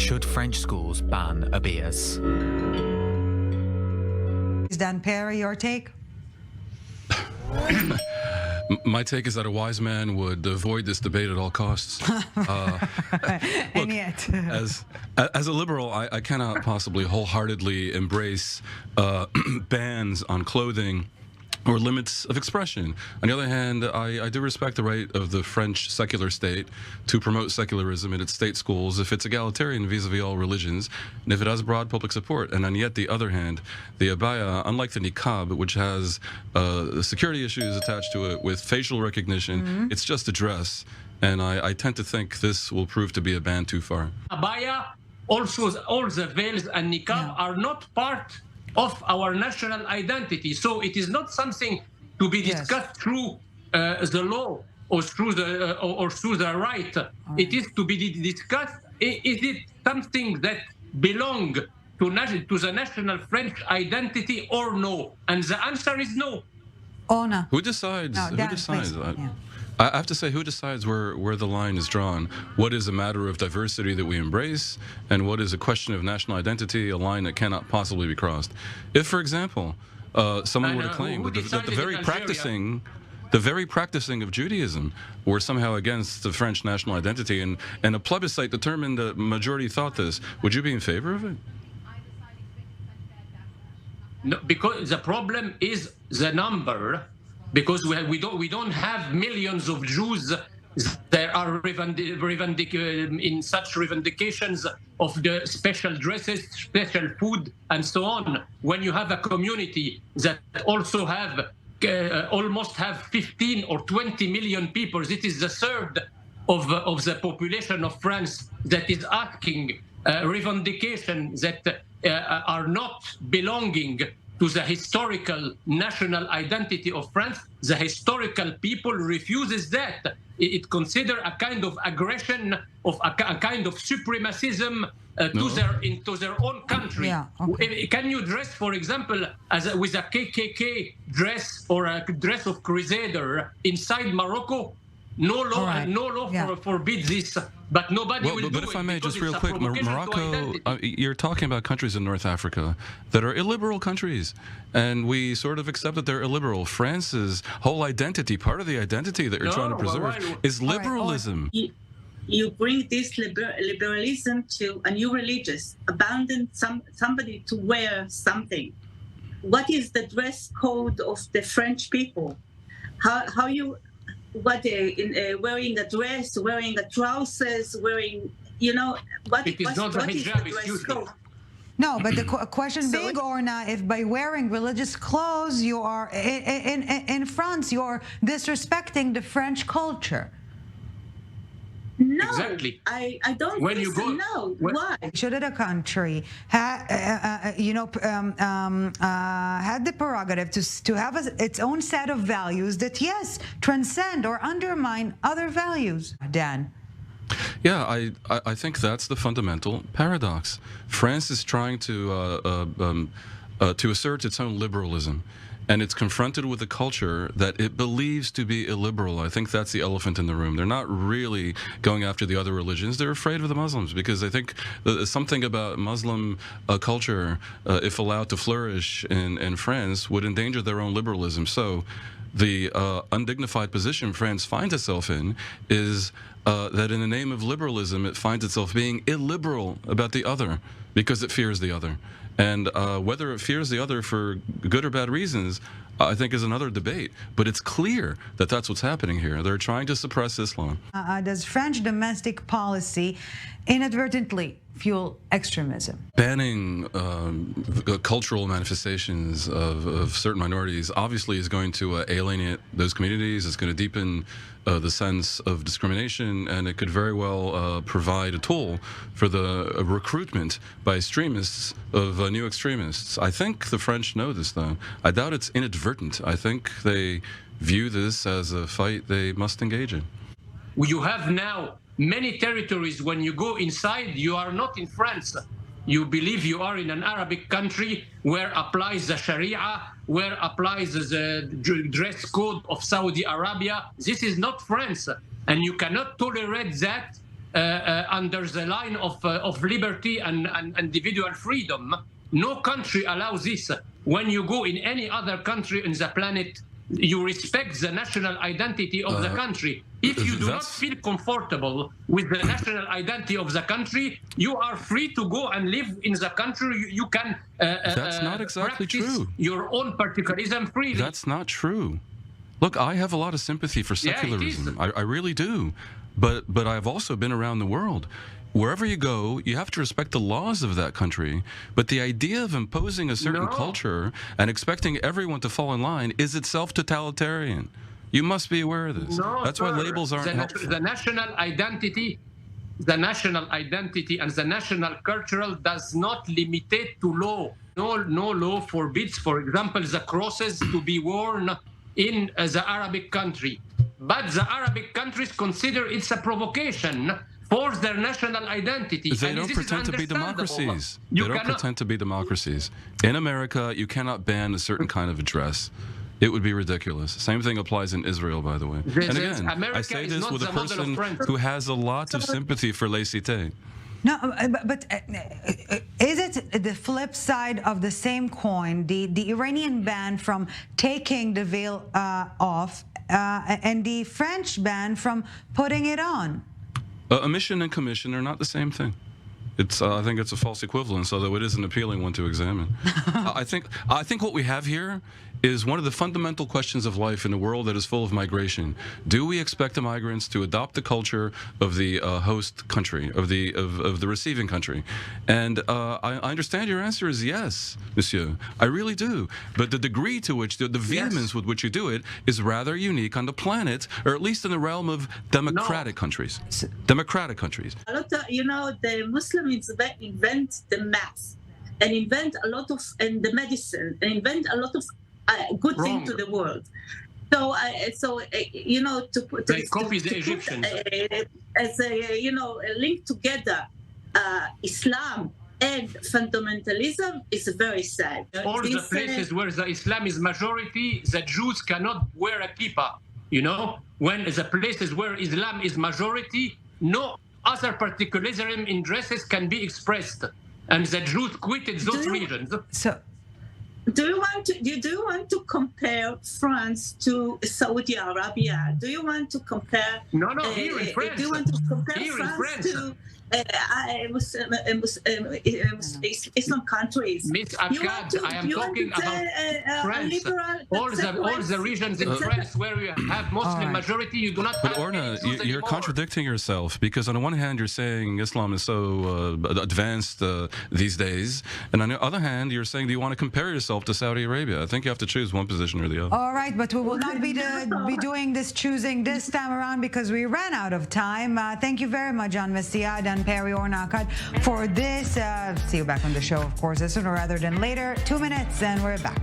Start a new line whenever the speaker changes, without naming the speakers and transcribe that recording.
Should French schools ban abayas?
Is Dan Perry your take?
My take is that a wise man would avoid this debate at all costs.
And yet,
as a liberal, I cannot possibly wholeheartedly embrace bans on clothing or limits of expression. On the other hand, I do respect the right of the French secular state to promote secularism in its state schools if it's egalitarian vis-a-vis all religions and if it has broad public support. And on yet the other hand, the abaya, unlike the niqab, which has security issues attached to it with facial recognition, it's just a dress. And I tend to think this will prove to be a ban too far.
Abaya, also all the veils and niqab are not part of our national identity. So it is not something to be discussed through the law or through the right. It is to be discussed, is it something that belongs to the national French identity or no? And the answer is no.
Ona.
Who decides?
No,
Who
Dan,
decides?
please.
I have to say, who decides where the line is drawn? What is a matter of diversity that we embrace, and what is a question of national identity, a line that cannot possibly be crossed? If, for example, someone were to claim that the very practicing of Judaism were somehow against the French national identity, and a plebiscite determined the majority thought this, would you be in favor of it?
No, because the problem is the number. Because we don't have millions of Jews that are in such revendications of the special dresses, special food, and so on. When you have a community that also have almost have 15 or 20 million people, it is the third of the population of France that is asking revendication that are not belonging to the historical national identity of France. The historical people refuses that. It considers a kind of aggression, of a kind of supremacism into their own country.
Yeah, okay.
Can you dress, for example, with a KKK dress or a dress of Crusader inside Morocco? No law forbids this. But nobody will do it.
But if I may, just real quick, Morocco, you're talking about countries in North Africa that are illiberal countries, and we sort of accept that they're illiberal. France's whole identity, part of the identity that you're trying to preserve, is liberalism.
You bring this liberalism to a new religious, abandon somebody to wear something. What is the dress code of the French people? How you... wearing a dress, wearing a trousers, wearing, what
it is not
what
a
is
hijab,
the dress
excuse me.
code?
No, but the question being, Orna, if by wearing religious clothes you are in France, you're disrespecting the French culture.
No,
exactly.
I don't
when
think
you
so.
go,
No,
when,
why?
Should a country had the prerogative to have its own set of values that, yes, transcend or undermine other values? Dan?
Yeah, I think that's the fundamental paradox. France is trying to assert its own liberalism, and it's confronted with a culture that it believes to be illiberal. I think that's the elephant in the room. They're not really going after the other religions. They're afraid of the Muslims because they think something about Muslim culture, if allowed to flourish in France, would endanger their own liberalism. So the undignified position France finds itself in is that in the name of liberalism, it finds itself being illiberal about the other because it fears the other. And whether it fears the other for good or bad reasons, I think is another debate. But it's clear that that's what's happening here. They're trying to suppress Islam.
Does French domestic policy inadvertently fuel extremism?
Banning cultural manifestations of certain minorities obviously is going to alienate those communities. It's going to deepen the sense of discrimination, and it could very well provide a tool for the recruitment by extremists of new extremists. I think the French know this, though. I doubt it's inadvertent. I think they view this as a fight they must engage in.
You have now many territories. When you go inside, you are not in France. You believe you are in an Arabic country where applies the Sharia, where applies the dress code of Saudi Arabia. This is not France. And you cannot tolerate that under the line of liberty and individual freedom. No country allows this. When you go in any other country on the planet, you respect the national identity of the country. If you do not feel comfortable with the national identity of the country, you are free to go and live in the country. You can
that's not exactly
practice
true.
your own particularism freely.
That's not true. Look, I have a lot of sympathy for secularism.
Yeah,
I really do. But I've also been around the world. Wherever you go, you have to respect the laws of that country. But the idea of imposing a certain culture and expecting everyone to fall in line is itself totalitarian. You must be aware of this.
No,
That's why labels aren't helpful.
The national identity and the national cultural does not limitate to law. No law forbids, for example, the crosses to be worn in the Arabic country. But the Arabic countries consider it's a provocation for their national identity.
They don't pretend to be democracies. They don't pretend to be democracies. In America, you cannot ban a certain kind of a dress. It would be ridiculous. Same thing applies in Israel, by the way. And again, I say this with a person who has a lot of sympathy for laïcité.
No, but is it the flip side of the same coin, the Iranian ban from taking the veil off and the French ban from putting it on?
Omission and commission are not the same thing. I think it's a false equivalence, although it is an appealing one to examine. I think what we have here is one of the fundamental questions of life in a world that is full of migration. Do we expect the migrants to adopt the culture of the host country, of the receiving country? And I understand your answer is yes, monsieur. I really do. But the degree to which, the vehemence with which you do it is rather unique on the planet, or at least in the realm of democratic countries. Democratic countries.
A lot of, the Muslims invent the math and invent a lot of, and the medicine, and invent a lot good thing to the world. So, to put
they copy the Egyptians
as a link together, Islam and fundamentalism is very sad.
All the places where the Islam is majority, the Jews cannot wear a kippah. When the places where Islam is majority, no other particularism in dresses can be expressed, and the Jews quitted those regions.
So.
Do you want to compare France to Saudi Arabia? Do you want to compare?
No. Here in France.
Do you want to compare France to Islam countries?
Miss Akkad, I am talking about France. All the regions in France where you have Muslim majority, you do not have.
But Orna, you're contradicting yourself, because on the one hand you're saying Islam is so advanced these days, and on the other hand you're saying, do you want to compare yourself to Saudi Arabia? I think you have to choose one position or the other.
All right, but we will not be doing this choosing this time around because we ran out of time. Thank you very much, John Messiad and Perry Orna Akkad, for this. See you back on the show, of course, sooner rather than later. 2 minutes and we're back.